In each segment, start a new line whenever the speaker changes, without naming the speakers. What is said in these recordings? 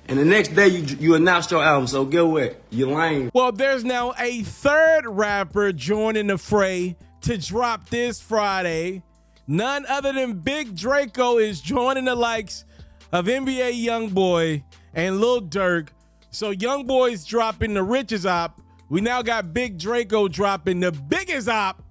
And the next day, you announced your album. So get what? You lame.
Well, there's now a third rapper joining the fray to drop this Friday. None other than Big Draco is joining the likes of NBA Youngboy and Lil Durk. So Youngboy's dropping the richest op. We now got Big Draco dropping the biggest op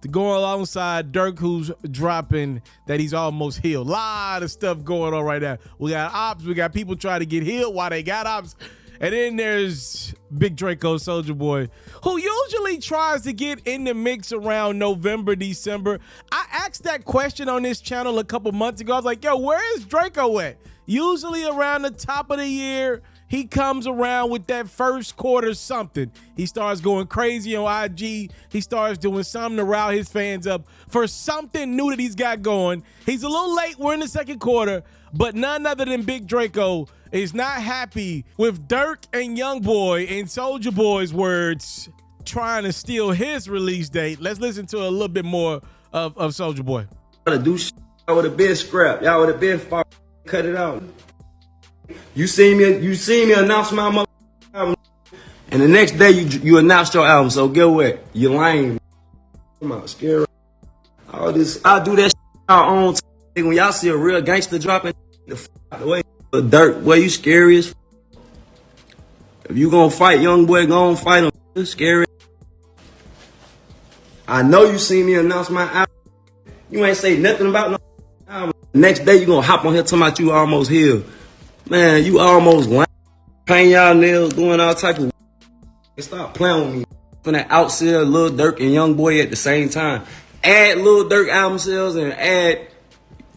to go alongside Durk, who's dropping that he's almost healed. Lot of stuff going on right now. We got ops. We got people trying to get healed while they got ops. And then there's Big Draco, Soulja Boy, who usually tries to get in the mix around November, December. I asked that question on this channel a couple months ago. I was like, yo, where is Draco at? Usually around the top of the year, he comes around with that first quarter something. He starts going crazy on IG. He starts doing something to rile his fans up for something new that he's got going. He's a little late. We're in the second quarter, but none other than Big Draco is not happy with Durk and Youngboy, in Soulja Boy's words, trying to steal his release date. Let's listen to a little bit more of Soulja Boy.
Y'all do shit. Y'all would have been scrapped. Y'all would have been fucked. Cut it out. You see me announce my album, and the next day you announced your album. So get what? You lame. Come on, scary. All this, I do that shit our own time. When y'all see a real gangster dropping, the fuck out the way. But Durk, boy, you scary as if you gonna fight Youngboy, go fight him. You scary. I know you seen me announce my album. You ain't say nothing about no album. Next day you gonna hop on here talking about you almost healed. Man, you almost lame. Painting y'all nails, doing all type of stop playing with me. Finna outsell Lil Durk and Youngboy at the same time. Add Lil Durk album sales and add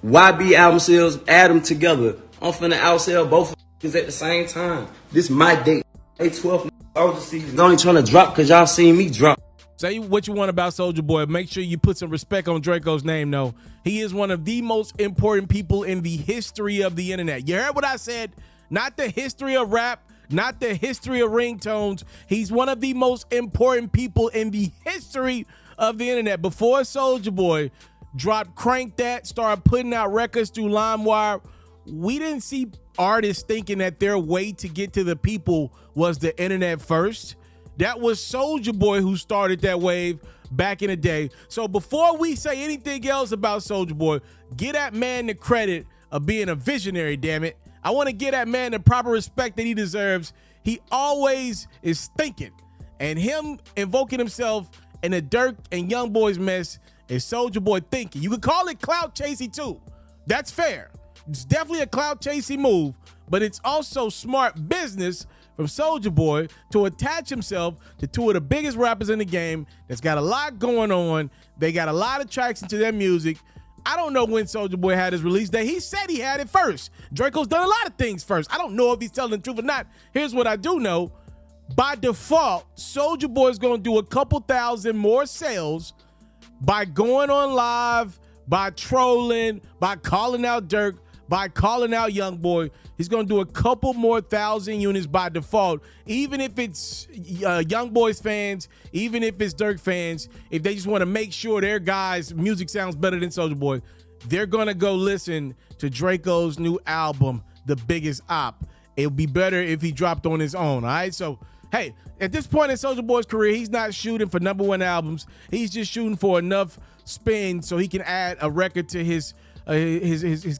YB album sales, add them together. I'm finna outsell both of them at the same time. This my date. May 12th, Soulja season. Only trying to drop because y'all seen me drop.
Say what you want about Soulja Boy. Make sure you put some respect on Draco's name, though. He is one of the most important people in the history of the internet. You heard what I said? Not the history of rap, not the history of ringtones. He's one of the most important people in the history of the internet. Before Soulja Boy dropped Crank That, started putting out records through LimeWire, we didn't see artists thinking that their way to get to the people was the internet first. That was Soulja Boy who started that wave back in the day. So before we say anything else about Soulja Boy, give that man the credit of being a visionary, damn it. I want to give that man the proper respect that he deserves. He always is thinking. And him invoking himself in the Durk and Youngboy's mess is Soulja Boy thinking. You could call it clout chasing too. That's fair. It's definitely a clout chasing move, but it's also smart business from Soulja Boy to attach himself to two of the biggest rappers in the game that's got a lot going on. They got a lot of traction to their music. I don't know when Soulja Boy had his release day. He said he had it first. Draco's done a lot of things first. I don't know if he's telling the truth or not. Here's what I do know. By default, Soulja Boy's going to do a couple thousand more sales by going on live, by trolling, by calling out Durk, by calling out Youngboy. He's going to do a couple more thousand units by default, even if it's Youngboy's fans, even if it's Durk fans. If they just want to make sure their guys' music sounds better than Soulja Boy, they're going to go listen to Draco's new album, The Biggest Op. It would be better if he dropped on his own, all right? So, hey, at this point in Soulja Boy's career, he's not shooting for #1 albums. He's just shooting for enough spin so he can add a record to his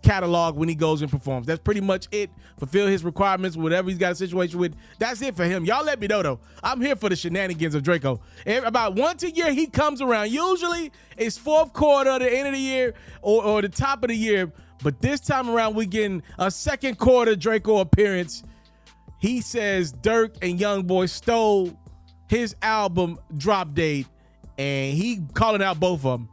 catalog when he goes and performs. That's pretty much it. Fulfill his requirements, whatever he's got a situation with. That's it for him. Y'all let me know, though. I'm here for the shenanigans of Draco. About once a year, he comes around. Usually, it's fourth quarter, the end of the year, or the top of the year. But this time around, we're getting a second quarter Draco appearance. He says Durk and Youngboy stole his album drop date, and he calling out both of them.